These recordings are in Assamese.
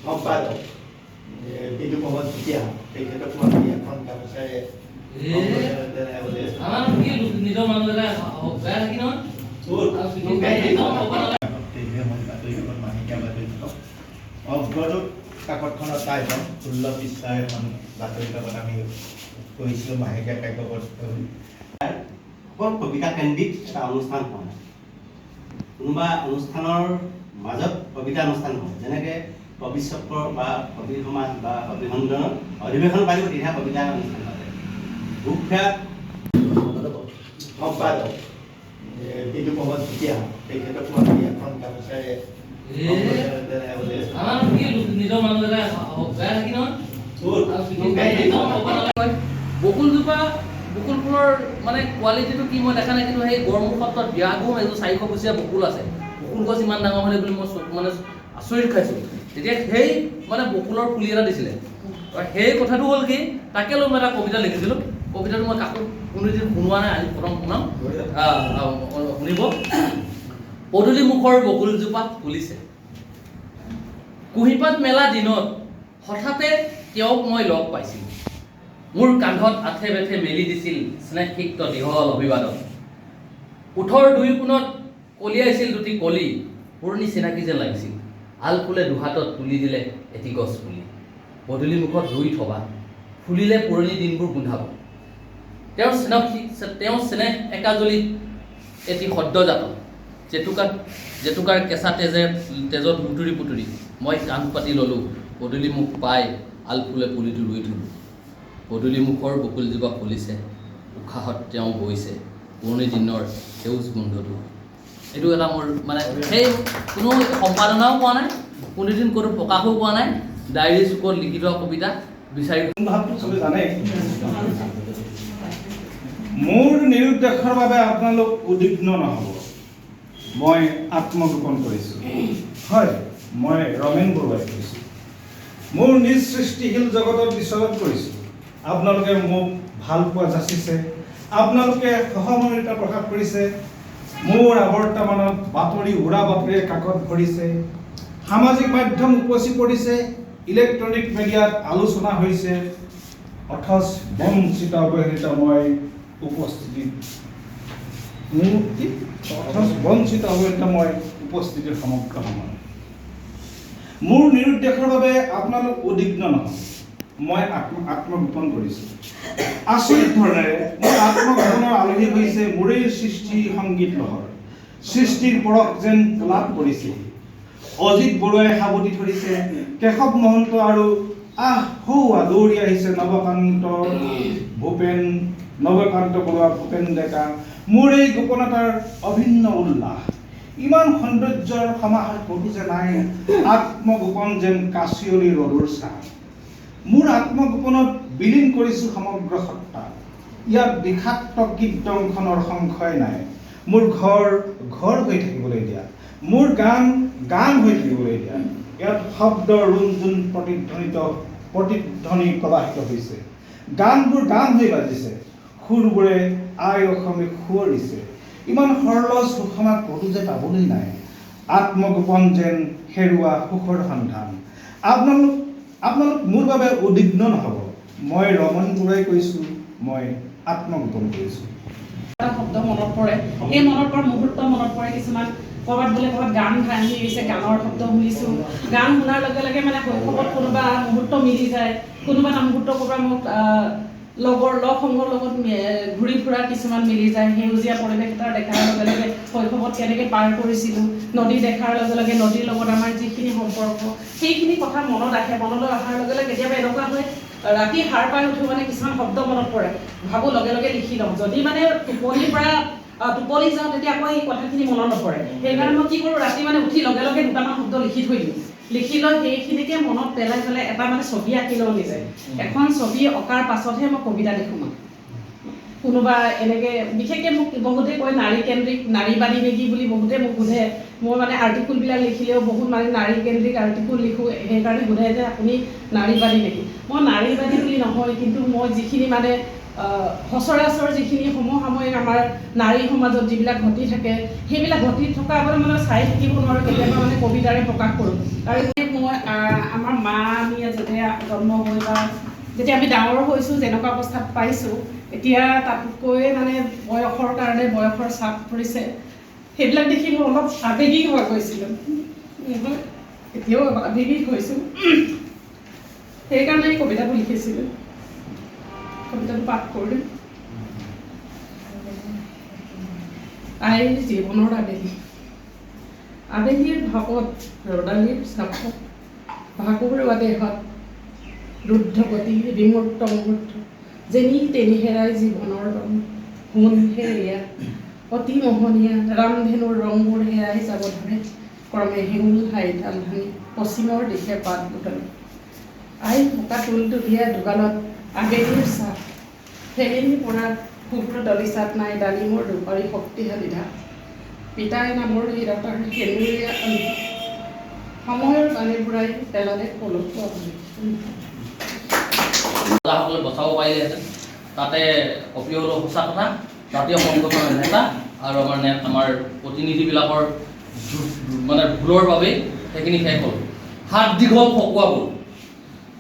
সম্পাদক বিদু প্ৰমোদ ভুটীয়া তেখেতক মই এখন গামোচাৰে নিজৰ মানুহ এটা বেয়া থাকি নহয় অগ্ৰদূত কাকতখনত পাই যাম 16 পৃষ্ঠাৰ এখন বাতৰি কাকত আমি কৈছিলোঁ মাহেকীয়া কাব্যপত্ৰ বৰ কবিতা কেন্দ্ৰিক এটা অনুষ্ঠান হয় কোনোবা অনুষ্ঠানৰ মাজত কবিতা অনুষ্ঠান হয় যেনেকৈ কবি চক্ৰ বা কবি সমাজ বা কবিসন্মিলনৰ অধিৱেশন পাতিব তেতিয়া কবিতা অনুষ্ঠান পাতে বুকফেয়াৰ সম্পাদক বিদু প্ৰমোদ ভুটীয়া তেখেতক মই এখন গামোচাৰে নিজৰ মানুহ এটা বেয়া থাকি নহয় বকুলজোপা বকুল ফুলৰ মানে কোৱালিটিটো কি মই দেখা নাই কিন্তু সেই গড়মূৰ সত্ৰত বিয়াগোম এযোৰ 400 কুচীয়া বকুল আছে বকুল গছ ইমান ডাঙৰ হ'লে বুলি মই মানে আচৰিত খাইছোঁ তেতিয়া সেই মানে বকুলৰ পুলি এটা দিছিলে সেই কথাটো হ'ল কি তাকে লৈ মই এটা কবিতা লিখিছিলোঁ কবিতাটো মই কাকো কোনোদিন শুনোৱা নাই আজি প্ৰথম শুনাম শুনিব পদূলি মুখৰ বকুলজোপা ফুলিছে কুঁহিপাত মেলা দিনত হঠাতে তেওঁক মই লগ পাইছিলোঁ মোৰ কান্ধত আঠে বেঠে মেলি দিছিল স্নেহসিক্ত দীঘল অভিবাদন ওঠৰ দুই কোণত কলিয়াইছিল দুটি কলি পুৰণি চিনাকি যেন লাগিছিল আলফুলে দুহাতত তুলি দিলে এটি গছ পুলি পদূলি মুখত ৰুই থবা ফুলিলে পুৰণি দিনবোৰ গোন্ধাব তেওঁৰ স্নেহ একাজলি এটি সদ্যজাত জেতুকাৰ কেঁচা তেজত লুটুৰি পুটুৰি মই কাণ পাতি ল'লোঁ পদূলি মুখ পাই আলফুলে পুলিটো ৰুই থলোঁ পদূলি মুখৰ বকুলজোপা ফুলিছে উশাহত তেওঁ বৈছে পুৰণি দিনৰ সেউজ গোন্ধটো এইটো এটা মোৰ মানে সেই কোনো সম্পাদনাও পোৱা নাই কোনোদিন কোনো প্ৰকাশো পোৱা নাই ডায়েৰী চুকত লিখি থোৱা কবিতা বিচাৰি ভাৱটো চবে জানে মোৰ নিৰুদ্দেশৰ বাবে আপোনালোক উদ্বিগ্ন নহ'ব মই আত্মগোপন কৰিছোঁ হয় মই ৰমেন বৰুৱাই কৈছোঁ মোৰ নিজ সৃষ্টিশীল জগতত বিচৰণ কৰিছোঁ আপোনালোকে মোক ভাল পোৱা যাচিছে আপোনালোকে সহমৰ্মিতা প্ৰকাশ কৰিছে মোৰ আৱৰ্তমানত বাতৰি উৰা বাতৰিয়ে কাকত ভৰিছে সামাজিক মাধ্যম উপচি পৰিছে ইলেক্ট্ৰনিক মিডিয়াত আলোচনা হৈছে অথচ বঞ্চিত অৱহেলিত মই উপস্থিতিৰ সমগ্ৰ সময় মোৰ নিৰুদ্দেশৰ বাবে আপোনালোক উদ্বিগ্ন নহয় মই আত্মগোপন কৰিছোঁ আচৰিত ধৰণেৰে মোৰ আত্মগোপনৰ আলহী হৈছে মোৰেই সৃষ্টি সংগীত লহৰ সৃষ্টিৰ পৰশ যেন লাভ কৰিছে অজিত বৰুৱাই সাৱটি ধৰিছে কেশৱ মহন্ত আৰু দৌৰি আহিছে নৱকান্ত বৰুৱা ভূপেন ডেকা মোৰ এই গোপনতাৰ অভিন্ন উল্লাস ইমান সৌন্দৰ্যৰ সমাহাৰ ক'তো যে নাই আত্মগোপন যেন কাচিয়লি ৰ'দৰ ছাঁ মোৰ আত্মগোপনত বিলীন কৰিছোঁ সমগ্ৰ সত্তা ইয়াত বিষাক্ত গীতদংখনৰ সংশয় নাই মোৰ ঘৰ হৈ থাকিবলৈ দিয়া মোৰ গান হৈ থাকিবলৈ দিয়া ইয়াত শব্দৰ ৰুণজুণ প্ৰতিধ্বনি প্ৰবাহিত হৈছে গানবোৰ গান হৈ বাজিছে সুৰবোৰে আই অসমে সুঁৱৰিছে ইমান সৰল সুষমা ক'তো যে পাবলৈ নাই আত্মগোপন যেন হেৰুৱা সুখৰ সন্ধান আপোনালোক মোৰ বাবে উদ্বিগ্ন নহ'ব মই ৰমন বৰুৱাই কৈছোঁ মই আত্মগোপন কৰিছোঁ এটা শব্দ মনত পৰে সেই মনত পৰা মুহূৰ্ত মনত পৰে কিছুমান ক'ৰবাত বোলে ক'ৰবাত গান ভাঙি গৈছে গানৰ শব্দ শুনিছোঁ গান শুনাৰ লগে লগে মানে শৈশৱত কোনোবা মুহূৰ্ত মিলি যায় কোনোবা এটা মুহূৰ্ত ক'ৰবাত মোক লগ সংগৰ লগত ঘূৰি ফুৰা কিছুমান মিলি যায় সেউজীয়া পৰিৱেশ এটা দেখাৰ লগে লগে শৈশৱত কেনেকৈ পাৰ কৰিছিলোঁ নদী দেখাৰ লগে লগে নদীৰ লগত আমাৰ যিখিনি সম্পৰ্ক সেইখিনি কথা মনত আহে মনলৈ অহাৰ লগে লগে কেতিয়াবা এনেকুৱা হয় ৰাতি সাৰ পাই উঠো মানে কিছুমান শব্দ মনত পৰে ভাবোঁ লগে লগে লিখি লওঁ যদি মানে টোপনি যাওঁ তেতিয়া আকৌ এই কথাখিনি মনত নপৰে সেইকাৰণে মই কি কৰোঁ ৰাতি মানে উঠি লগে লগে দুটামান শব্দ লিখি থৈ দিওঁ লিখি লৈ সেইখিনিকে মনত পেলাই এটা মানে ছবি আঁকি লওঁ নিজে এখন ছবি অঁকাৰ পাছতহে মই কবিতা লিখোঁ মানে কোনোবা এনেকৈ বিশেষকৈ মোক বহুতে কয় নাৰীকেন্দ্ৰিক নাৰীবাদী নেকি বুলি বহুতে মোক সোধে মই মানে আৰ্টিকুলবিলাক লিখিলেও বহুত মানে নাৰীকেন্দ্ৰিক আৰ্টিকুল লিখোঁ সেইকাৰণে সোধে যে আপুনি নাৰীবাদী নেকি মই নাৰীবাদী বুলি নহয় কিন্তু মই যিখিনি মানে সচৰাচৰ যিখিনি সমসাময়িক আমাৰ নাৰী সমাজত যিবিলাক ঘটি থাকে সেইবিলাক ঘটি থকা আগতে মানে চাই থাকিব নোৱাৰোঁ, কেতিয়াবা মানে কবিতাৰে প্ৰকাশ কৰোঁ। আৰু মই আমাৰ মা আমি যেতিয়া জন্ম হৈ বা যেতিয়া আমি ডাঙৰ হৈছোঁ, যেনেকুৱা অৱস্থাত পাইছোঁ, এতিয়া তাতকৈ মানে বয়সৰ কাৰণে বয়সৰ চাপ পৰিছে, সেইবিলাক দেখি মই অলপ আৱেগিক হৈ গৈছিলোঁ। এতিয়াও আৱেগিক হৈছোঁ, সেইকাৰণে এই কবিতাটো লিখিছিলোঁ। কবিতাটো পাঠ কৰিম। আইৰ জীৱনৰ আবেলি। আবেলিৰ ভাপত ৰদালিৰ চাপত ভাগৰুৱা দেহত ৰুদ্ধ গতি বিমূৰ্ত মুহূৰ্ত যেনি তেনি হেৰাই জীৱনৰ ৰং সোণ হেৰিয়া অতি মোহনীয়া ৰামধেনুৰ ৰংবোৰ হেৰাই যাব ধৰে ক্ৰমে হেঙুল হাইতাল ভাঙি পশ্চিমৰ দিশে পাত বুটলে আই বোকা তুলটো দিয়া দোকানত আবেলিৰ চাহ ফেৰিনি পৰা শুভ্ৰ দলিচাত নাই ডালিমৰ দুপাৰী শক্তিশালী ঢাপ পিতাই নামৰ হীৰতাৰ সেন্দুৰীয়া সময়ৰ পানী বুঢ়াই পেলালে পলসুৱা পানী। ৰজাসকলে বচাব পাৰিলেহেঁতেন। তাতে কপি হ'লেও সঁচা কথা, জাতীয় সংগঠনৰ নেতা আৰু আমাৰ প্ৰতিনিধিবিলাকৰ মানে ভুলৰ বাবেই সেইখিনি শেষ হ'ল। হাত দীঘল সকুৱা গ'ল,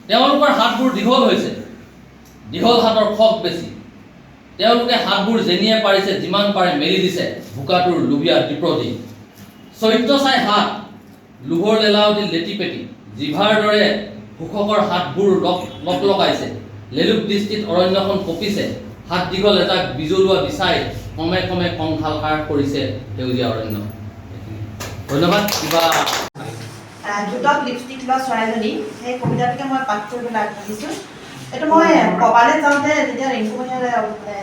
তেওঁলোকৰ হাতবোৰ দীঘল হৈছে, দীঘল হাতৰ খক বেছি। তেওঁলোকে হাতবোৰ যেনিয়ে পাৰিছে যিমান পাৰে মেলি দিছে বোকাটোৰ লোভীয়া দ্বীপ্ৰতি। চৰিত্ৰ চাই হাত লোভৰ লেলাৱতী লেটি পেটি জিভাৰ দৰে শোষকৰ হাতবোৰ লগাইছে। লেলুক দৃষ্টিত অৰণ্যখন কঁপিছে, হাত দীঘল এটাক বিজলুৱা বিচাই ক্ৰমে ক্ৰমে কংখালসাৰ কৰিছে সেউজীয়া অৰণ্য। ধন্যবাদ। কিবা দুটক লিপষ্টিক লোৱা চৰাইজনী সেই কবিতাটোকে মই পাঠ কৰিবলৈ আগবাঢ়িছোঁ। এইটো মই কবালে যাওঁতে যেতিয়া ৰিংকুমণিয়ে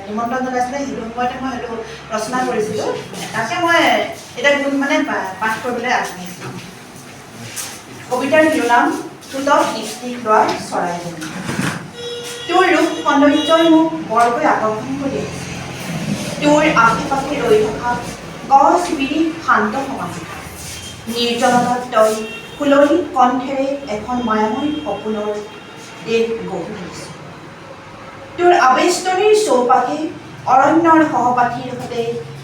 নিমন্ত্ৰণ জনাইছিলে সেইটো সময়তে মই সেইটো ৰচনা কৰিছিলোঁ। তাকে মই এতিয়া মানে পাঠ কৰিবলৈ আগবাঢ়িছোঁ। কবিতাৰ শিৰোনাম দুটক লিপষ্টিক লোৱা চৰাইজনী। তোৰ ৰূপ সৌন্দৰ্যই মোক বৰকৈ আকৰ্ষণ কৰি আছে। তোৰ আশে পাশে ৰৈ থকা গছ বিৰি শান্ত সমাজিকা নিৰ্জনতাত তই ফুলনি কণ্ঠেৰে এখন মায়াময় সপোনৰ দেশ গঢ়ি তুলিছ। তোৰ আবেষ্টনীৰ চৌপাশে অৰণ্যৰ সহপাঠীৰ সৈতে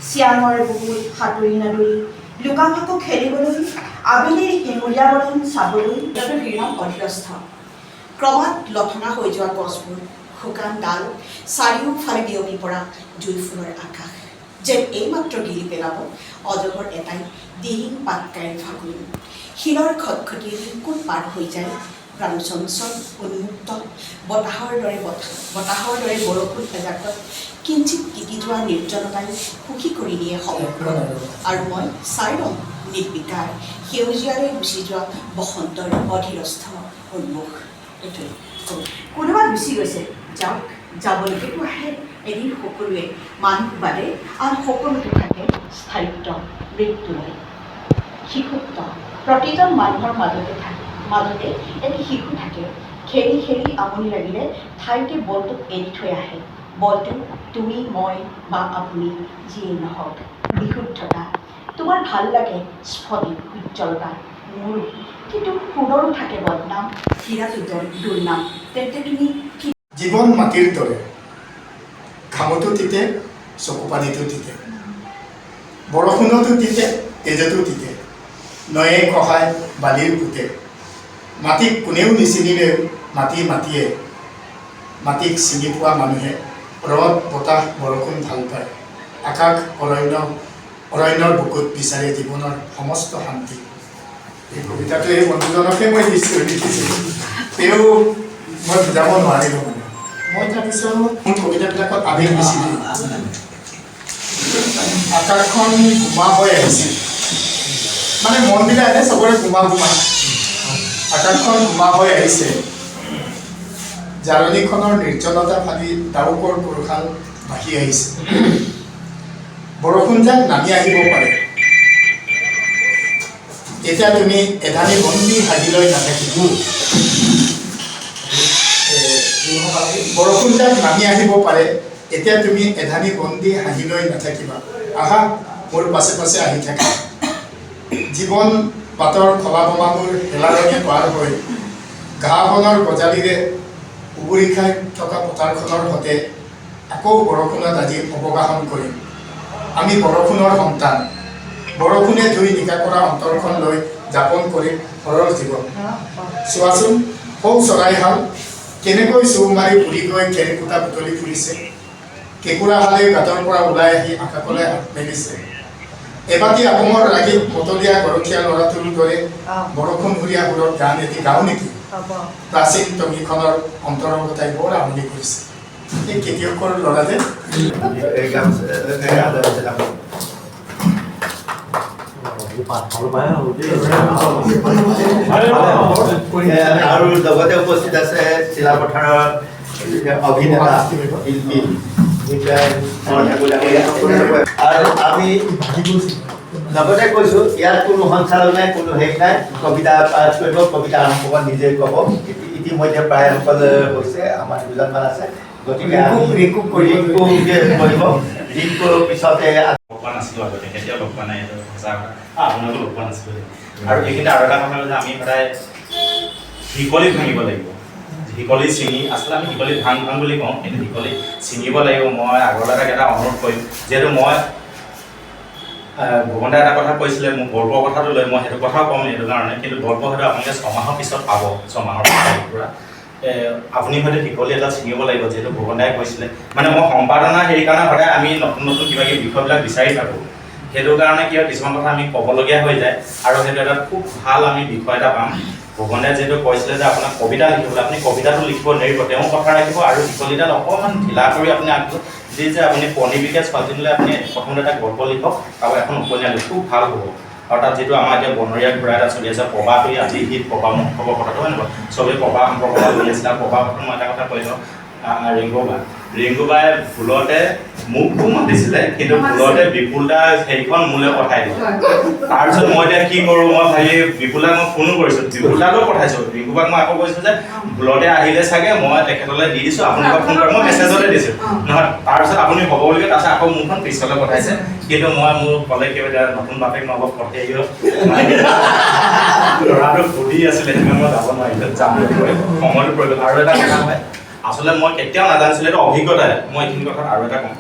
চিয়াঙৰ বুকুত সাঁতুৰি নাদুৰি লুকা-ভাকু খেলিবলৈ আবেলিৰ শিমলীয়া বৰণ চাবলৈ শিৰাম অধীৰস্থ। ক্ৰমাৎ লথঙা হৈ যোৱা গছবোৰ শুকান ডাল চাৰিওফালে বিয়পি পৰা জুই ফুলৰ আকাশ যেন এইমাত্ৰ গিলি পেলাব অজগৰ এটাই দিহিং পাতকাইৰ ফাগুন। শিলৰ খটখটিয়ে কোন পাৰ হৈ যায় প্ৰাণ চঞ্চল উন্মুক্ত বতাহৰ দৰে বৰষুণ এজাকত কিঞ্চিত তিতি যোৱা নিৰ্জনতাই সুখী কৰি নিয়ে সমগ্ৰ। আৰু মই চাই ৰম নিৰ্বিকাৰ সেউজীয়াৰে গুচি যোৱা বসন্তৰ অধীৰস্থ উন্মুখ। এইটোৱে কোনোবা গুচি গৈছে, যাওক, যাবলৈকেতো আহে এদিন সকলোৱে। মানুহ বাদে আন সকলোতে থাকে স্থায়িত্ব মৃত্যুলৈ শিশুত্ব। প্ৰতিজন মানুহৰ মাজতে এটি শিশু থাকে। খেলি খেলি আমনি লাগিলে ঠাইতে বলটোক এৰি থৈ আহে। বলটো তুমি মই বা আপুনি যিয়েই নহওক বিশুদ্ধতা। তোমাৰ ভাল লাগে স্ফটিক উজ্জ্বলতা, মোৰো কিন্তু সোণৰো থাকে বদনাম, হীৰাটো দুৰ্নাম। তেন্তে তুমি কি? জীৱন মাটিৰ দৰে, ঘামতো তিতে, চকু পানীতো তিতে, বৰষুণতো তিতে, তেজতো তিতে, নয়ে খহায় বালিৰ পুতে। মাটিক কোনেও নিচিনিলেও মাটিয়ে মাটিক চিনি পোৱা মানুহে ৰদ বতাহ বৰষুণ ভাল পায়। আকাশ অৰণ্যৰ বুকুত বিচাৰে জীৱনৰ সমস্ত শান্তি। এই কবিতাটো এই বন্ধুজনকে মই লিখিছিলোঁ, তেওঁ মই বুজাব নোৱাৰিলোঁ। মানে মই তাৰপিছত মোৰ কবিতাবিলাকত আৱেগ বেছি দিওঁ। আকাশখন গোমা হৈ আহিছে, মানে মনবিলাক এনে চবৰে গোমা আকাশখন গোমা হৈ আহিছে। জাৰণিখনৰ নিৰ্জনতা ফালি ডাউকৰ কোৰশাল ভাসি আহিছে। বৰষুণ যাক নামি আহিব পাৰে, এতিয়া তুমি এধানি বন্দী হাগিলৈ নাথাকিব। বৰষুণ যাক নামি আহিব পাৰে, এতিয়া তুমি এধানি বন্দী হাগিলৈ নাথাকিবা। আহা মোৰ পাছে পাছে আহি থাকা। জীৱন বাটৰ খলা বমাবোৰ হেলাৰঙে পাৰ হৈ ঘাঁহ বনৰ গজালিৰে উবুৰি খাই থকা পথাৰখনৰ সতে আকৌ বৰষুণত আজি অৱগাহন কৰিম। আমি বৰষুণৰ সন্তান, বৰষুণে ধুই নিকা কৰা অন্তৰখন লৈ যাপন কৰিম সৰল জীৱন। চোৱাচোন সৌ চৰাইহাল কেনেকৈ চৌ মাৰি উৰি গৈ কেৰেকুটা বুটলি ফুৰিছে। কেঁকুৰা হালে গাঁতৰ পৰা ওলাই আহি আকাশলৈ হাত মেলিছে। এবাটি আহোমৰ ৰাগীত মতলীয়া গৰখীয়া ল'ৰাটোৰ দৰে বৰষুণ ঘূৰীয়া সুৰত গান এটি গাওঁ নেকি? প্ৰাচীন টঙিখনৰ অন্তৰংগতাই বৰ আমনি কৰিছে। এই খেতিয়কৰ ল'ৰা যে আৰু লগতে উপস্থিত আছে চিলাপথাৰৰ অভিনেতা শিল্পী। আৰু আমি লগতে কৈছোঁ ইয়াত কোনো সঞ্চালক নাই, কোনো হেৰি নাই, কবিতা পাঠ কৰিব, কবিতা আৰম্ভ নিজে ক'ব। ইতিমধ্যে প্ৰায়সকল হৈছে, আমাৰ দুজনমান আছে, গতিকে ৰিংকু কৰিব। ৰিংকুৰ পিছতে পোৱা নাছিলোঁ আগতে, কেতিয়াও লগ পোৱা নাই, এইটো সঁচা কথা। আপোনাকো লগ পোৱা নাছিলোঁ। আৰু এইখিনিতে আৰু এটা কথা যে আমি সদায় শিকলি ভাঙিব লাগিব। শিকলি ছিঙি, আচলতে আমি শিকলি ভাং বুলি কওঁ, কিন্তু শিকলি ছিঙিব লাগিব। মই আগলৈ এটা অনুৰোধ কৰিম, যিহেতু মই ভুৱন দাই এটা কথা কৈছিলে মোক গল্পৰ কথাটো লৈ, মই সেইটো কথাও ক'ম এইটো কাৰণে, কিন্তু গল্প হয়তো আপোনালোকে 6 মাহৰ পিছত পাব। 6 মাহৰ পৰা আপুনি হয়তো শিকলি এটা ছিঙিব লাগিব, যিহেতু ভুৱন দাই কৈছিলে। মানে মই সম্পাদনা হেৰি কাৰণে সদায় আমি নতুন নতুন কিবা কিবি বিষয়বিলাক বিচাৰি থাকোঁ। সেইটো কাৰণে কি হয়, কিছুমান কথা আমি ক'বলগীয়া হৈ যায়, আৰু সেইটো এটা খুব ভাল আমি বিষয় এটা পাম। ভুৱন দাই যিহেতু কৈছিলে যে আপোনাক কবিতা লিখিবলৈ, আপুনি কবিতাটো লিখিব নেৰিব, তেওঁ কথা ৰাখিব, আৰু শিকলিডাল অকণমান ঢিলা কৰি আপুনি আগলৈ যি যে আপুনি পণিবিকাশ পাতিলে আপুনি প্ৰথমতে এটা গল্প লিখক আৰু এখন উপন্যাস লিখক, খুব ভাল হ'ব। আৰু তাত যিটো আমাৰ এতিয়া বনৰীয়া ঘূৰা এটা চলি আছে, প্ৰবাহ আজি হিট প্ৰবাহ মহোৎসৱৰ কথাটো হয় নহয়, চবেই প্ৰবাহ সম্পৰ্কত লৈ আছিলে। আৰু প্ৰবাহ মই এটা কথা কৈ লওঁ, ৰিংকুবাই ভুলতে মোকো মাতিছিলে, কিন্তু ভুলতে বিপুল দা সেইখন মোলৈ পঠাই দিলে। তাৰপিছত মই এতিয়া কি কৰোঁ, মই ভাবি বিপুলাক মই ফোনো কৰিছোঁ, বিপুলাকো পঠাইছোঁ, ৰিংকুবাক মই আকৌ কৈছোঁ যে ভুলতে আহিলে চাগে, মই তেখেতলৈ দি দিছোঁ, আপোনালোকক ফোন কৰি মই মেছেজতে দিছোঁ নহয়। তাৰপিছত আপুনি হ'ব বুলিকে তাৰপিছত আকৌ মোৰখন পিছলৈ পঠাইছে, কিন্তু মই মোৰ ক'লে কিবা নতুন বাপেক নলক পঠাই দিওঁ, ল'ৰাটো সুধি আছিলে, সেইকাৰণে মই যাব নোৱাৰিলোঁ, যাম সময়টো পৰি গ'ল। আৰু এটা কথা হয়, আচলতে মই কেতিয়াও নাজানিছিলোঁ, এইটো অভিজ্ঞতাই। মই এইখিনি কথাত আৰু এটা কওঁ,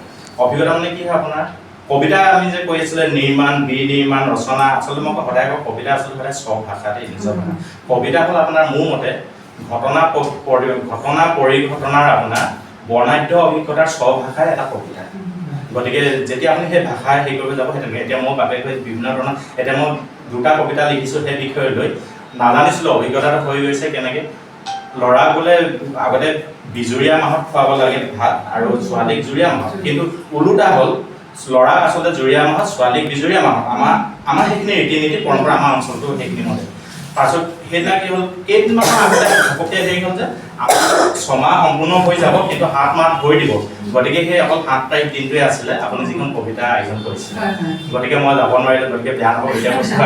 অভিজ্ঞতা মানে কি হয়, আপোনাৰ কবিতা আমি যে কৈ আছিলে নিৰ্মাণ, বিনিৰ্মাণ, ৰচনা, আচলতে মই সদায় কওঁ কবিতা আচলতে সদায় স্ব ভাষাতেই নিজৰ ভাষা। কবিতা হ'ল আপোনাৰ মোৰ মতে ঘটনা পৰিঘটনাৰ আপোনাৰ বৰ্ণাঢ্য অভিজ্ঞতাৰ স্ব ভাষাৰ এটা কবিতা। গতিকে যেতিয়া আপুনি সেই ভাষা হেৰি কৰিব যাব, সেইটো এতিয়া মোৰ বাপেক হৈ বিভিন্ন ধৰণৰ, এতিয়া মই 2টা কবিতা লিখিছোঁ সেই বিষয় লৈ, নাজানিছিলোঁ অভিজ্ঞতাটো হৈ গৈছে কেনেকৈ। ল'ৰা বোলে আগতে বিজুৰীয়া মাহত খুৱাব লাগে ভাত, আৰু ছোৱালীক জুৰীয়া মাহত, কিন্তু ওলোটা হ'ল ল'ৰা আচলতে জুৰীয়া মাহত, ছোৱালীক বিজুৰীয়া মাহত। আমাৰ সেইখিনি ৰীতি নীতি পৰম্পৰা আমাৰ অঞ্চলটো সেইখিনি মতে। তাৰপিছত সেইদিনা কি হ'ল, কেইদিনমানৰ আগতে ঘপককৈ হেৰি হ'ল যে আমাৰ 6 মাহ সম্পূৰ্ণ হৈ যাব, কিন্তু 7 মাহ ভৰি দিব। গতিকে সেই অকল 7 তাৰিখ দিনটোৱে আছিলে আপুনি যিখন কবিতা আয়োজন কৰিছিলে। গতিকে মই যাব নোৱাৰিলোঁ, গতিকে বেয়া নহ'ব এতিয়া কৈছোঁ।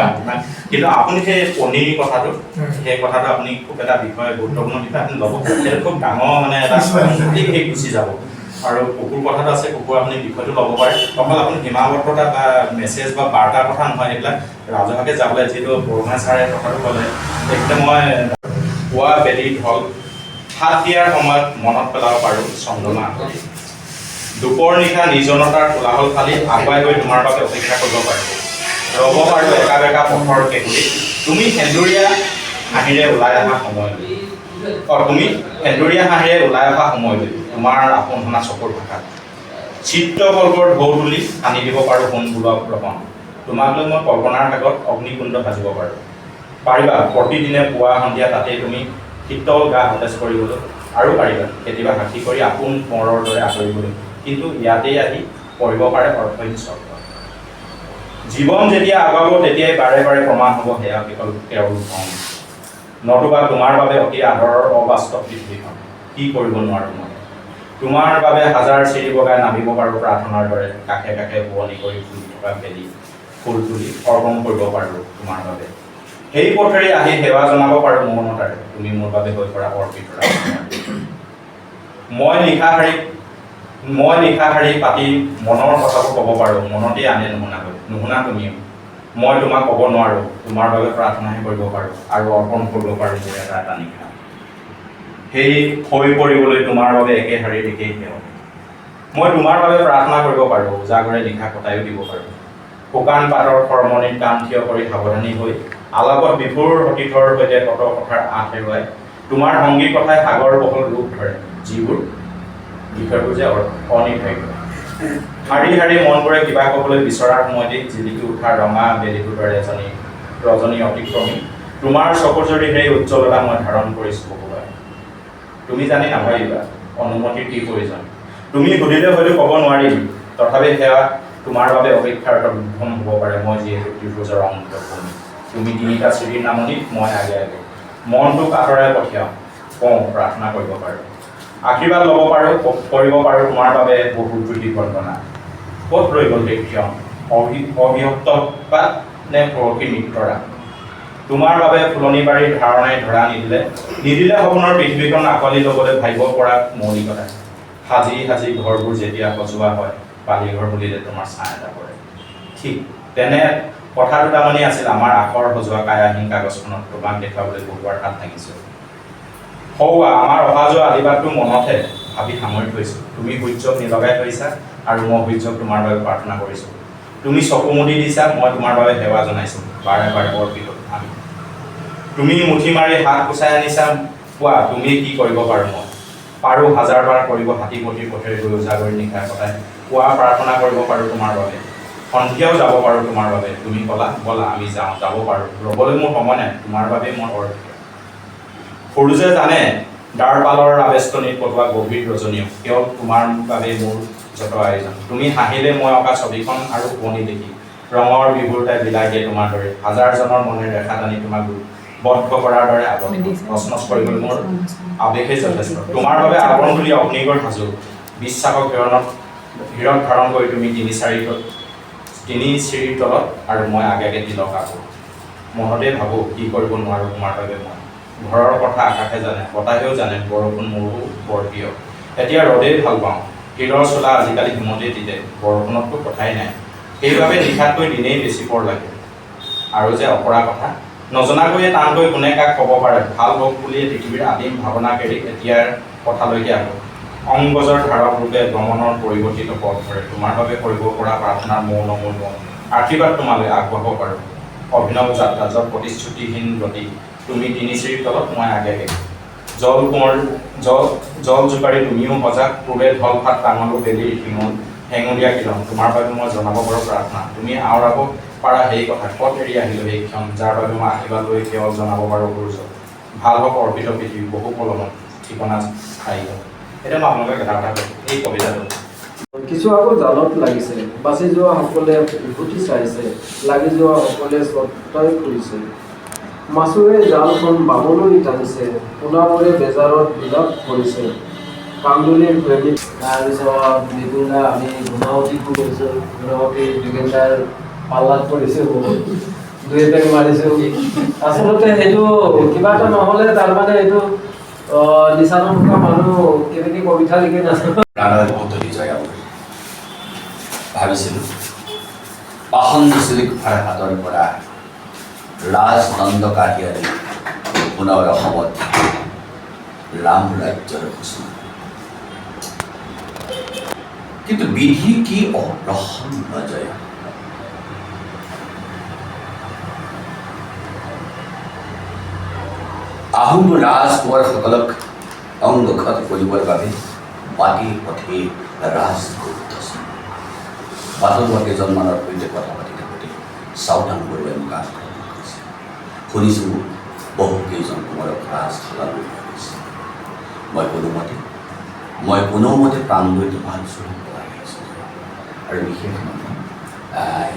কিন্তু আপুনি সেই পনীৰ কথাটো, সেই কথাটো আপুনি খুব এটা বিষয়, গুৰুত্বপূৰ্ণ বিষয় আপুনি ল'ব, সেইটো খুব ডাঙৰ মানে এটা সেই গুচি যাব। আৰু কুকুৰ কথাটো আছে, কুকুৰ আপুনি বিষয়টো ল'ব পাৰে। অকল আপুনি সীমাবদ্ধতা বা মেছেজ বা বাৰ্তাৰ কথা নহয়, এইবিলাক ৰাজহুৱাকে যাবলৈ, যিহেতু বৰগোহাঁই ছাৰে কথাটো ক'লে, সেইটোতে মই পুৱা বেলি ঢল হাত দিয়াৰ সময়ত মনত পেলাব পাৰোঁ চন্দ্ৰমা আঁতৰি, দুপৰ নিশা নিৰ্জনতাৰ কোলাহল ফালি আগুৱাই গৈ তোমাৰ বাবে অপেক্ষা কৰিব পাৰোঁ, ৰ'ব পাৰোঁ একা বেকা পথৰ কেঁকুৰি, তুমি সেন্দুৰীয়া হাঁহিৰে ওলাই অহা সময়লৈ, তুমি সেন্দুৰীয়া হাঁহিৰে ওলাই অহা সময়লৈ তোমাৰ আপোন শুনা চকুৰ ভাষাত চিত্ৰকল্পৰ ঢৌ তুলি আনি দিব পাৰোঁ সোণ বোলোৱা ৰপণ, তোমাক লৈ মই কল্পনাৰ আগত অগ্নিকুণ্ড সাজিব পাৰোঁ, পাৰিবা প্ৰতিদিনে পুৱা সন্ধিয়া তাতেই তুমি শীতল গা সতেজ কৰিবলৈ, আৰু পাৰিবা কেতিয়াবা সাক্ষী কৰি আপোন মৰৰ দৰে আঁতৰিবলৈ, কিন্তু ইয়াতেই আহি পৰিব পাৰে অৰ্থহীন চৰ্ত। জীৱন যেতিয়া আগাব তেতিয়াই বাৰে বাৰে প্ৰমাণ হ'ব সেয়া কেৱল ধন, নতুবা তোমাৰ বাবে অতি আদৰৰ অবাস্তৱ পৃথিৱীখন, কি কৰিব নোৱাৰোঁ মই, তোমাৰ বাবে হাজাৰ চিৰি বগাই নামিব পাৰোঁ প্ৰাৰ্থনাৰ দৰে, কাষে কাষে বোৱনি কৰি ফুলি থকা বেলি ফুল তুলি অৰ্পণ কৰিব পাৰোঁ তোমাৰ বাবে, সেই পথেৰে আহি সেৱা জনাব পাৰোঁ মৌনতাৰে, তুমি মোৰ বাবে হৈ পৰা অৰ্পিত। মই নিশা শাৰী পাতি মনৰ কথাবোৰ ক'ব পাৰোঁ, মনতেই আনে নুশুনা তুমিও, মই তোমাক ক'ব নোৱাৰোঁ, তোমাৰ বাবে প্ৰাৰ্থনাহে কৰিব পাৰোঁ, আৰু অৰ্পণ কৰিব পাৰোঁ মোৰ এটা এটা নিশা, সেই হৈ পৰিবলৈ তোমাৰ বাবে একে শাৰীৰ একেই সেৱা, মই তোমাৰ বাবে প্ৰাৰ্থনা কৰিব পাৰোঁ, উজাগৰে নিশা কটায়ো দিব পাৰোঁ। শুকান পাতৰ কৰ্মনিত কাম থিয় কৰি সাৱধানী হৈ আলাপত বিভোৰ অতীতৰ সৈতে কত কথাৰ আঁত হেৰুৱাই তোমাৰ সংগীৰ কথাই সাগৰ বহল ৰূপ ধৰে, যিবোৰ বিষয়বোৰ যে অনিৰ্ধাৰিত। শাৰী শাৰী মনবোৰে কিবা ক'বলৈ বিচৰাৰ সময়তেই জিলিকি উঠা ৰঙা বেলিটোৰ দৰে এজনী ৰজনী অতিক্ৰমী তোমাৰ চকুজুৰি সেই উজ্জ্বলতা মই ধাৰণ কৰিছোঁ বহুবাৰ। তুমি জানি নাভাবিবা অনুমতিৰ কি প্ৰয়োজন। তুমি সুধিলে হয়তো ক'ব নোৱাৰিম, তথাপি সেয়া তোমাৰ বাবে অপেক্ষাৰ এটা বিভ্ৰম হ'ব পাৰে। মই যিহেতু ত্ৰিভুজৰ অংক ভূমি, তুমি তিনিটা চিৰিৰ নামনিত, মই আগে আগে মনটোক আঁতৰাই পঠিয়াম, কওঁ প্ৰাৰ্থনা কৰিব পাৰোঁ, আশীৰ্বাদ ল'ব পাৰোঁ, কৰিব পাৰোঁ তোমাৰ বাবে বহু ত্ৰুটি বন্দনা। ক'ত ৰৈ গ'ল সেই ক্ষণ, অভিহত্তপাত নে পৰশী মিত্ৰৰা? তোমাৰ বাবে ফুলনি বাৰীৰ ধাৰণাই ধৰা নিদিলে সপোনৰ পৃথিৱীখন আঁকোৱালি ল'বলৈ ভাবিব পৰা মৌলিকতা। সাজি সাজি ঘৰবোৰ যেতিয়া সজোৱা হয়, পালিঘৰ বুলিলে তোমাৰ ছাঁ এটা পৰে। ঠিক তেনে কথা দুটামানি আছিল আমাৰ আখৰ সজোৱা কায়াহীন কাগজখনত তোমাক দেখুৱাবলৈ বহুবাৰ হাত ভাঙিছোঁ। সৌৱা আমাৰ অহা যোৱা আদিবাদটো মনতহে ভাবি সামৰি থৈছোঁ। তুমি সূৰ্যক নিলগাই থৈছা আৰু মই সূৰ্যক তোমাৰ বাবে প্ৰাৰ্থনা কৰিছোঁ। তুমি চকু মুদি দিছা, মই তোমাৰ বাবে সেৱা জনাইছোঁ বাৰে বাৰে অৰ্পিত আমি। তুমি মুঠি মাৰি হাত কুচাই আনিছা, কোৱা তুমি কি কৰিব পাৰোঁ মই? পাৰোঁ হাজাৰবাৰ কৰিব হাতী পতিৰ পথেৰে গৈ উজাগৰি নিশা কটাই, কোৱা প্ৰাৰ্থনা কৰিব পাৰোঁ তোমাৰ বাবে, সন্ধিয়াও যাব পাৰোঁ তোমাৰ বাবে। তুমি ক'লা ব'লা আমি যাওঁ, যাব পাৰোঁ, ৰ'বলৈ মোৰ সময় নাই, তোমাৰ বাবেই মই অৰ্পিত। সৰুজে জানে দ্বাৰপালৰ আবেষ্টনীত কটোৱা গভীৰ ৰজনীয় কেৱল তোমাৰ বাবেই মোৰ যত আয়োজন। তুমি হাঁহিলে মই অঁকা ছবিখন আৰু শুৱনি দেখি ৰঙৰ বিভুৰতাই বিলাই দিয়ে তোমাৰ দৰে, হাজাৰজনৰ মনে ৰেখা টানি তোমাক বদ্ধ কৰাৰ দৰে আৱদ্ধ নচ কৰিবলৈ মোৰ আৱেশেই যথেষ্ট। তোমাৰ বাবে আৱৰণ তুলি অগ্নিগড় সাজু, বিশ্বাসক হীৰক ধাৰণ কৰি তুমি তিনি চিৰিৰ তলত আৰু মই আগে আগে তিলক আকো। মনতে ভাবোঁ কি কৰিব নোৱাৰোঁ তোমাৰ বাবে মই। ঘৰৰ কথা আকাশে জানে, বতাহেও জানে, বৰষুণ মোৰো বৰ প্ৰিয়। এতিয়া ৰ'দেই ভাল পাওঁ, শিলৰ চোলা আজিকালি হিমতেই তিতে, বৰষুণততো কথাই নাই। সেইবাবে নিশাতকৈ দিনেই বেছি পৰ লাগে। আৰু যে অপৰা কথা নজনাকৈয়ে টানকৈ কোনে কাক ক'ব পাৰে, ভাল হওক বুলিয়ে পৃথিৱীৰ আদিম ভাৱনাক এৰি এতিয়াৰ কথালৈকে আহো। অংগজৰ ধাৰক ৰূপে গমনৰ পৰিৱৰ্তিত পথ ধৰে, তোমাৰ বাবে কৰিব পৰা প্ৰাৰ্থনাৰ মৌন মূল আশীৰ্বাদ তোমালৈ আগবঢ়াব পাৰোঁ। অভিনৱ যাত্ৰা য'ত প্ৰতিশ্ৰুতিহীন গতি, তুমি তিনি চিৰিৰ তলত, মই আগে আগে। জল জোকাৰি তুমিও সজাগ, পূবে ঢল ভাত ডাঙৰো বেলিৰ হেঙুলীয়া কিৰণ, তোমাৰ বাবে মই জনাব পাৰোঁ প্ৰাৰ্থনা। তুমি আওৰাব পাৰা সেই কথা, ক'ত এৰি আহিলোঁ সেই ক্ষণ, যাৰ বাবে মই আশীৰ্বাদ লৈ কেৱল জনাব পাৰোঁ সূৰ্য। ভাল হওক অৰ্পিত পৃথিৱী বহু পলমত ঠিকনা ঠাই হওক। এতিয়া মই আপোনালোকে এটা কথা কৈছোঁ, এই কবিতাটো কিছু আকৌ জালত লাগিছে, বাচি যোৱা সকলে উভতি চাইছে, লাগি যোৱা সকলে শ্ৰদ্ধাই কৰিছে। মাছুৰে জালখন বামলৈ টানিছে, পোনাবোৰে বেজাৰত বিলাপ কৰিছে। কান্দুলিৰ প্ৰেমিক তাৰপিছত নিপুণা আমি গুণাৱতীকো কৰিছোঁ, গুণাৱতী যোগেন্দ্ৰাৰ পাল্লাত পৰিছোঁ, দুই এপেক মাৰিছোঁ। আচলতে সেইটো কিবা এটা নহ'লে তাৰমানে এইটো নিচান থকা মানুহ কেনেকৈ কবিতা লিখে নাজানো। প্ৰাণেৰ পদ্ধতি জয়া ভাবিছিলোঁ পাখন দিছিলোঁ কুফাৰ হাতৰ পৰা ৰাজদণ্ড কাঢ়িয়াৰী পুনৰ অসমত ৰাম ৰাজ্যৰ ঘোষণা। কিন্তু বিধি কি অপ্ৰসন্ন জয়া। আহোম ৰাজকুঁৱৰসকলক অংগঘাত কৰিবৰ বাবে বাটী পথে ৰাজ কৰিছে। বাটৰুৱা কেইজনমানৰ সৈতে কথা পাতি থাকোঁতে চাওদাং বৰুৱাই মোক আক্ৰমণ কৰিছে। শুনিছোঁ বহু কেইজন কোঁৱৰক ৰাজশালালৈ গৈছে। মই কোনোমতে প্ৰাণ লৈ তোমাৰ ওচৰত পলাই আহিছোঁ। আৰু বিশেষ নহয়,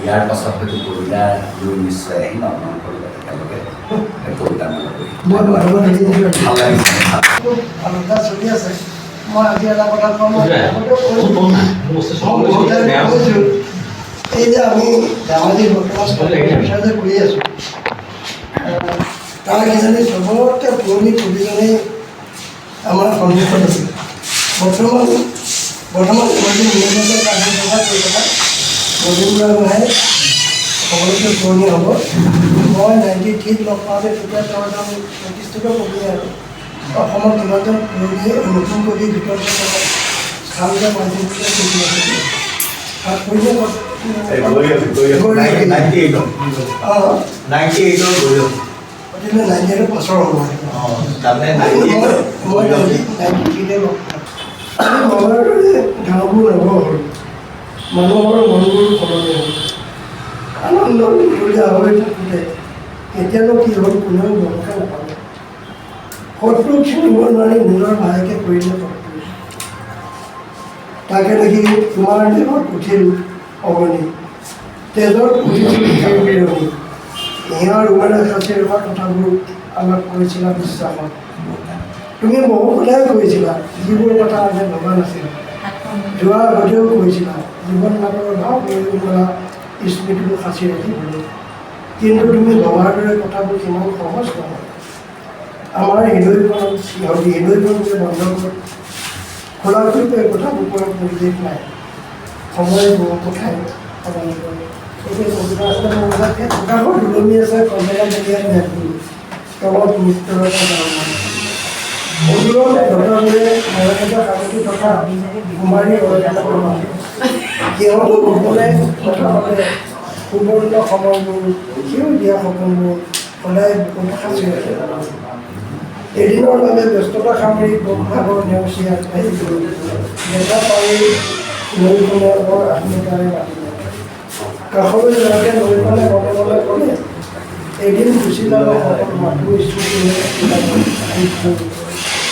ইয়াৰ পাছত হয়তো কবিতা লৈ নিশ্চয় আহিম আপোনালোকৰ লগত একেলগে কবিতা মেললৈ। ভাল লাগিছে। আলোচনা চলি আছে। মই আজি এটা কথা কম, এই যে আমি ধেমাজি বৰ্তমান যে কৰি আছোঁ, তাৰ কিজানি চবতকৈ পুৰণি কবিজনেই আমাৰ সন্মুখত আছে। বৰ্তমান নিৰঞ্জন কাৰ্যকলাপ কৰি থকা নবীন বৰা গোহাঁই সকলোতকৈ পুৰণি হ'ব। মই 93 লগ পাওঁতে তেতিয়া তেওঁ এজন প্ৰতিষ্ঠিত কবি আৰু অসমৰ কিমানজন পুৰণি নতুন কবিৰ ভিতৰত খালতে পাইছে আৰু কৈছে অঁ 98 বছৰ হ'ব মই 93 লগ মনৰ দৰে গাঁওবোৰ নগৰ মানুহৰ মনবোৰ সলনি হ'ল আনন্দ উৎফুল্লিত হৈ থাকোঁতে কেতিয়ানো কি হ'ল কোনেও গমকে নাপালে শত্ৰু চিনিব নোৱাৰি নিজৰ ভায়েকে কৰিলে শত্ৰু তাকে দেখি তোমাৰ দেহত উঠিল অগণি তেজত উঠিছিল বিৰণি ইহঁৰ উমেৰে সাঁচি ৰখা কথাবোৰ আমাক কৈছিলা বিশ্বাসত তুমি বহু কথাই কৈছিলা যিবোৰ কথা আমি ভবা নাছিলোঁ যোৱাৰ আগতেও কৈছিলা জীৱন নামৰ ভাৱ লৈ কৰা স্মৃতিবোৰ সাঁচি ৰাখিবলৈ কিন্তু তুমি ভবাৰ দৰে কথাবোৰ সিমান সহজ নহয় আমাৰ হৃদয়খন হৃদয়খনকে বন্ধ কৰি খোলাকৈ কথাবোৰ কোৱাৰ পৰিৱেশ নাই সময় বহু কথাই সলনি কৰে এতিয়া কবিতা আছে প্ৰকাশৰ দুলনি আছে কমেলা মেলিয়াৰ নেটবোৰ তলত মৃত্যুৰ এটা গাঁও অবিৰত ঘটনাবোৰে মৰকেটা কাগজী থকা কুমাৰী সিহঁতো গোপনে কথা পাতে সুবৰ্ণ সময়বোৰ সিও দিয়া সপোনবোৰ সদায় বুকুত সাঁচি ৰাখে এদিনৰ বাবে ব্যস্ততা সামৰি ভাগৰ নেওচি আগবাঢ়ি গ'ল দেখা পাৰি নৈখনে বৰ আত্মীয়তাৰে মাতিলে কাষলৈ যাওঁতে নৈখনে মনে মনে ক'লে এদিন গুচি যাব সকলো মাথো স্মৃতি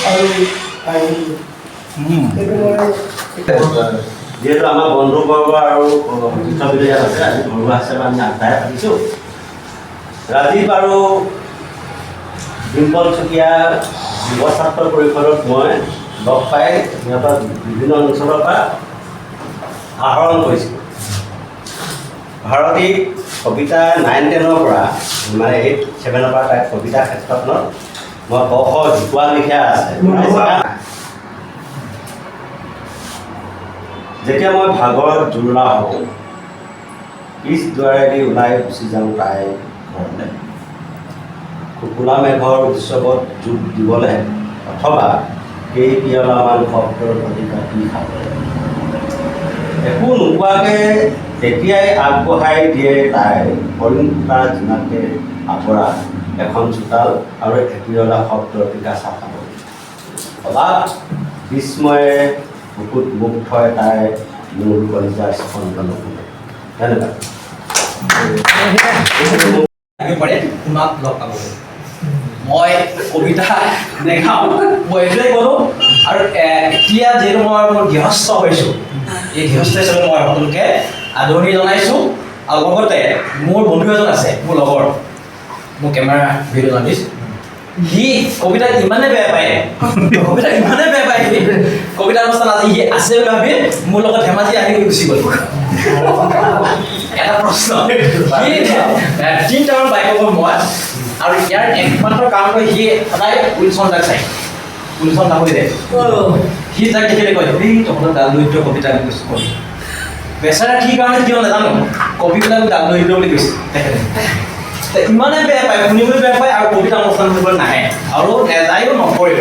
আৰু আহিলোঁ এইটো মই যিহেতু আমাৰ বন্ধুবৰ্গ আৰু শিক্ষাবিদ ইয়াত আছে আজি ঘৰুৱা হিচাপে আমি আগবাঢ়াই পাতিছোঁ ৰাজীৱ আৰু ডিম্পল চুতীয়া যুৱ ছাত্ৰ পৰিষদত মই লগ পাই সিহঁতৰ বিভিন্ন অঞ্চলৰ পৰা আহৰণ কৰিছিলোঁ ভাৰতী কবিতা 9-10ৰ পৰা মানে 8-7ৰ পৰা তাই কবিতা ক্ষেত্ৰখনত মই ক খ জোপোৱা লিখা আছে যেতিয়া মই ভাগৰত জোৰোলা হওঁ পিছ দুৱাৰেদি ওলাই গুচি যাওঁ তাই ঘৰলৈ কুকুলা মেঘৰ উৎসৱত যোগ দিবলৈ অথবা কেই পিয়লামান শব্দৰ প্ৰতিভা দি খাবলৈ একো নোকোৱাকৈ তেতিয়াই আগবঢ়াই দিয়ে তাই হৰিণা জোনাকে আঁতৰা এখন চোতাল আৰু এপিয়লা শব্দৰ পিকাচা খাবলৈ অবাক বিস্ময়ে বুকুত মুখ থয় তাই মোৰ কলিজাৰ স্পন্দন ধন্যবাদ তোমাক লগ পাব মই কবিতা দেখাওঁ মই এইটোৱে ক'লোঁ আৰু এতিয়া যিহেতু মই মোৰ গৃহস্থ হৈছোঁ এই গৃহস্থ হিচাপে মই সকলোকে আদৰণি জনাইছোঁ আৰু লগতে মোৰ বন্ধু এজন আছে মোৰ লগৰ মোৰ কেমেৰা ভিডিঅ' জাৰ্নেলিষ্ট সি কবিতা ইমানে বেয়া পায় সি কবিতা অনুষ্ঠান আজি সি আছে বুলি ভাবি মোৰ লগত ধেমাজি আহি গুচি গ'ল এটা প্ৰশ্ন সি 3টামান বাইকৰ মই আৰু ইয়াৰ একমাত্ৰ কাম কৰি সি সদায় উইলছন দাক চাই উইলছন দাক দিয়ে সি তাক দেখিলে কয় এই তহঁতৰ দালদৰিদ্ৰ কবিতা আমি কৈছোঁ কবি বেচাৰা কি কাৰণে কিয় নাজানো কবিবিলাক দালদৰিদ্ৰ বুলি কৈছে তেখেতে ইমানে বেয়া পায় শুনিবলৈ বেয়া পায় আৰু কবিতা অনুষ্ঠান কৰিবলৈ নাহে আৰু নেযায়ো নকৰেও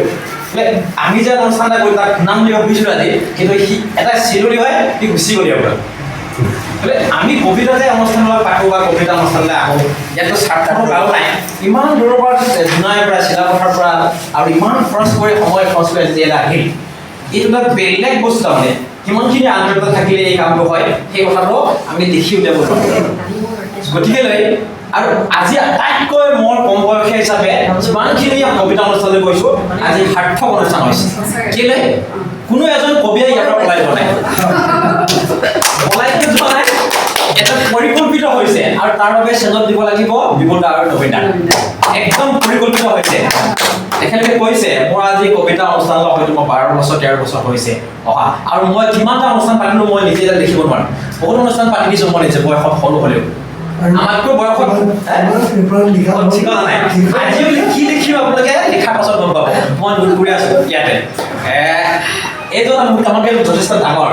আমি যে অনুষ্ঠান এটা কৰি তাক শুনাম বুলি ভাবিছিলোঁ আজি কিন্তু সি এটা চিলনি হয় সি গুচি গ'ল ইয়াৰ পৰা আমি কবিতাতে অনুষ্ঠানলৈ পাতোঁ বা কবিতা অনুষ্ঠানলৈ আহোঁ ইয়াতো স্বাৰ্থৰ কাৰো নাই ইমান দূৰৰ পৰা জোনাইৰ পৰা চিলাপথাৰৰ পৰা আৰু ইমান খৰচ কৰি সময় খৰচ কৰি যেতিয়া আহিল এইটো এটা বেলেগ বস্তু তাৰমানে কিমানখিনি আন্তৰিকতা থাকিলে এই কামটো হয় সেই কথাটো আমি লিখি উলিয়াব পাৰোঁ গতিকেলৈ আৰু আজি আটাইতকৈ মোৰ কম বয়সীয়া হিচাপে যিমানখিনি কবিতা অনুষ্ঠানলৈ গৈছোঁ আজি সাৰ্থক অনুষ্ঠান হৈছে কেলৈ কোনো এজন কবিয়ে ইয়াৰ পৰা পলাই যোৱা নাই এটা পৰিকল্পিত হৈছে আৰু তাৰ বাবে চেজত দিব লাগিব বিপুলদা আৰু নবীনদা একদম পৰিকল্পিত হৈছে তেখেতলোকে কৈছে মোৰ আজি কবিতা অনুষ্ঠানলৈ হয়তো মই 12 বছৰ 13 বছৰ হৈছে অহা আৰু মই কিমানটা অনুষ্ঠান পাতিলোঁ মই নিজে দেখিব নোৱাৰোঁ বহুত অনুষ্ঠান পাতি দিছোঁ মই নিজে বয়সত সৰু হ'লেও আমাতকৈ বয়সত ঠিকনা নাই আজি কি লিখিম আপোনালোকে লিখাৰ পাছত গম পাব মই নোট কৰি আছোঁ ইয়াতে এইজন আমাতকৈ যথেষ্ট ডাঙৰ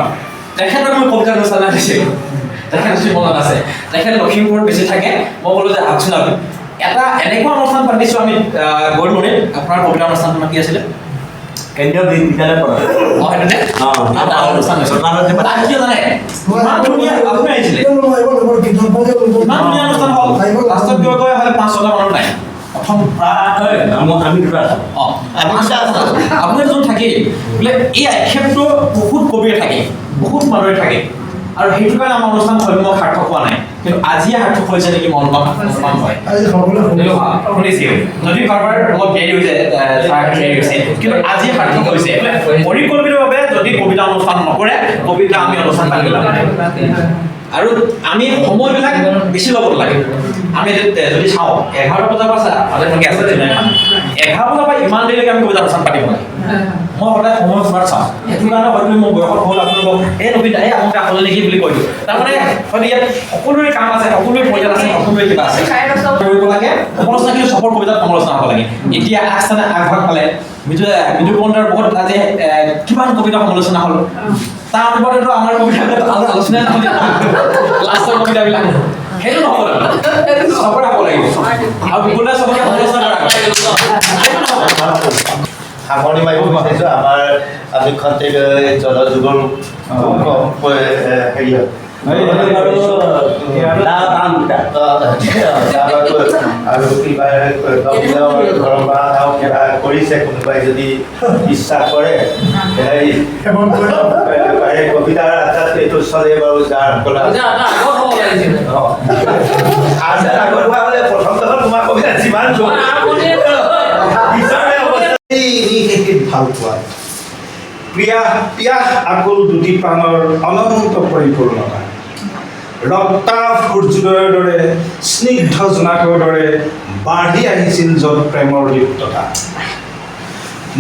তেখেতক মই কবিতা অনুষ্ঠান দিছিলোঁ তেখেত মনত আছে তেখেত লখিমপুৰত বেছি থাকে মই ক'লোঁ যে আহকচোন আপুনি এটা এনেকুৱা অনুষ্ঠান পাতিছোঁ আমি গ'ল্ডমণিত আপোনাৰ কবিতা অনুষ্ঠানটো কি আছিলে কেন্দ্ৰীয় বিদ্যালয়ত পঢ়া অঁ সেইটোতে ডাঙৰ অনুষ্ঠান হৈছে তাত কিয় জানে ইমান ধুনীয়া আপুনি আহিছিলে ইমান ধুনীয়া অনুষ্ঠান হ'ল লাষ্টত গৈ গৈ হ'লে 5-6টা মানুহ নাই প্ৰথম প্ৰায় আমি দুটা আছোঁ অঁ আপোনাৰ যোন থাকেই বোলে এই আক্ষেপটো বহুত কবিয়ে থাকে বহুত মানুহে থাকে আৰু সেইটো কাৰণে আমাৰ অনুষ্ঠান সৌম্য সাৰ্থক হোৱা নাই কিন্তু আজিয়ে সাৰ্থক হৈছে নেকি মনোমান হয় শুনিছে যদি কাৰোবাৰ অলপ দেৰি হৈছে কিন্তু আজিয়ে সাৰ্থক হৈছে পৰিকল্পিতভাৱে যদি কবিতা অনুষ্ঠান নকৰে কবিতা আমি অনুষ্ঠান পাতিলাম আৰু আমি সময়বিলাক বেছি ল'ব লাগে আমি যদি চাওঁ 11 বজাৰ পৰা 11 বজাৰ পৰা ইমান দেৰিলৈকে আমি কবিতা অনুষ্ঠান পাতিব লাগে মই সদায় সময় সীমাত চাওঁ সেইটো কাৰণে হয়তো মোৰ বয়সত হ'ল আপোনালোকক এই নবীন এই আমুক হ'লে নেকি বুলি কৈ দিওঁ তাৰমানে হয়তো ইয়াত সকলোৰে কাম আছে সকলোৰে পৰিয়াল আছে সকলোৰে কিবা আছে কৰিব লাগে সমালোচনা কিন্তু চবৰ কবিতাত সমালোচনা হ'ব লাগে এতিয়া আগস্থানে আগভাগ পালে মৃদু পণ্ডাৰ বহুত আজি কিমান কবিতা সমালোচনা হ'ল তাৰ ওপৰতো আমাৰ কবিতাবিলাক আলোচনা নহ'লে লাষ্টৰ কবিতাবিলাক সেইটো নহ'ব চবৰে হ'ব লাগিব আৰু বিপুলে চবকে সমালোচনা কৰা সামৰণি মাৰিব বিচাৰিছোঁ আমাৰ আমি খন্তেক জলযোগৰ হেৰি আৰু কিবা ঘৰৰ পৰা কিবা কৰিছে কোনোবাই যদি ইচ্ছা কৰে কবিতাৰ আধাত এইটো চলে বাৰু যাৰ কলা আগত হোৱা হ'লে প্ৰথমতে তোমাৰ কবিতা যিমান ভাল পোৱা পিয়াহ আকুল দুটি প্ৰাণৰ অনন্ত পৰিপূৰ্ণতা ৰক্তাভ সূৰ্যোদয়ৰ দৰে স্নিগ্ধ জোনাকৰ দৰে বাঢ়ি আহিছিল য'ত প্ৰেমৰ লিপ্ততা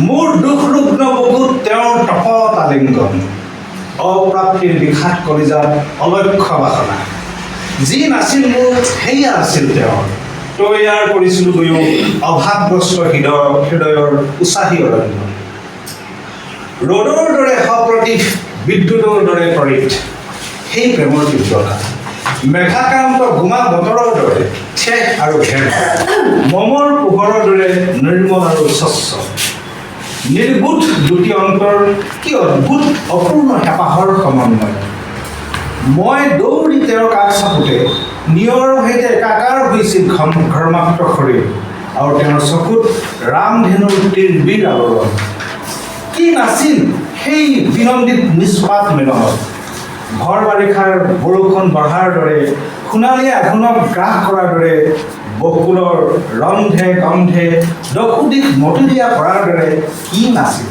মোৰ দুখৰুগ্ন বুকুত তেওঁৰ তপত আলিংগন অপ্ৰাপ্তিৰ বিষাদ কলিজাত অলক্ষ্য বাসনা যি নাছিল মোৰ সেয়া আছিল তেওঁৰ তৈয়াৰ কৰিছিলোঁ দুয়ো অভাৱগ্ৰস্ত হৃদয়ৰ উচাহী অৰণ্য ৰ'দৰ দৰে সপ্ৰতিভ বিদ্যুতৰ দৰে তৰিত সেই প্ৰেমৰ তীব্ৰতা মেঘাক্ৰান্ত গোমা বতৰৰ দৰে ঠেক আৰু ঘেৰ মমৰ পোহৰৰ দৰে নিৰ্মল আৰু স্বচ্ছ নিৰ্বোধ দুটি অন্তৰ কি অদ্ভুত অপূৰ্ণ হেঁপাহৰ সমন্বয় মই দৌৰি তেওঁৰ কাষ চাপোতে নিয়ৰৰ সৈতে একাকাৰ হৈছিল ঘৰ্মাক্ত শৰীৰ আৰু তেওঁৰ চকুত ৰামধেনুৰ তিৰবিৰ আৱৰণ কি নাছিল সেই বিনন্দিত নিষ্পাত মিলনত ভৰ বাৰিষাৰ বৰষুণ বঢ়াৰ দৰে সোণালী আঘোণক গ্ৰাস কৰাৰ দৰে বকুলৰ ৰন্ধে গন্ধে দকুদিশ মতুৰীয়া কৰাৰ দৰে কি নাছিল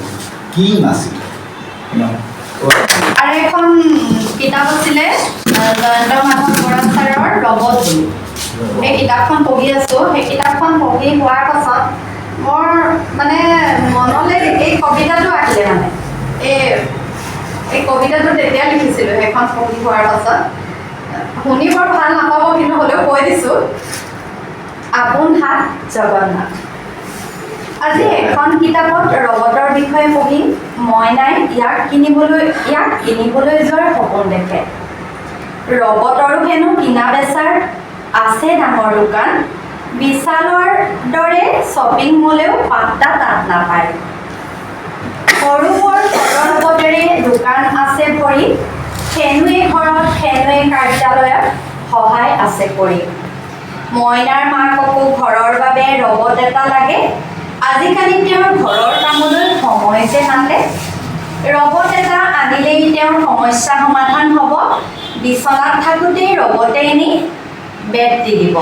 আৰু এখন কিতাপ আছিলে জয়ন্ত মাধৱ বৰা ছাৰৰ ৰবট বুলি সেই কিতাপখন পঢ়ি আছোঁ সেই কিতাপখন পঢ়ি হোৱাৰ পাছত মোৰ মানে মনলৈ এই কবিতাটো আহিলে মানে এই কবিতাটো তেতিয়া লিখিছিলোঁ সেইখন পঢ়ি হোৱাৰ পাছত শুনি বৰ ভাল নাপাব কিন্তু হ'লেও কৈ দিছোঁ আপোন হাত জগন্নাথ আজি এখন কিতাপত ৰবটৰ বিষয়ে পঢ়ি মইনাই ইয়াক কিনিবলৈ যোৱাৰ সপোন দেখে ৰবটৰো হেনো কিনা বেচাৰ আছে ডাঙৰ দোকান বিশালৰ দৰে শ্বপিং মলেও পাত্তা তাত নাপায় সৰু বৰ ৰবটেৰে দোকান আছে ভৰি সেনুৱে ঘৰত সেনুৱে কাৰ্যালয়ত সহায় আছে কৰি মইনাৰ মাককো ঘৰৰ বাবে ৰবট এটা লাগে আজিকালি তেওঁৰ ঘৰৰ কামলৈ সময় যে নাতে ৰবট এটা আনিলেই তেওঁৰ সমস্যা সমাধান হ'ব বিচনাত থাকোঁতেই ৰবটে নি বেট দি দিব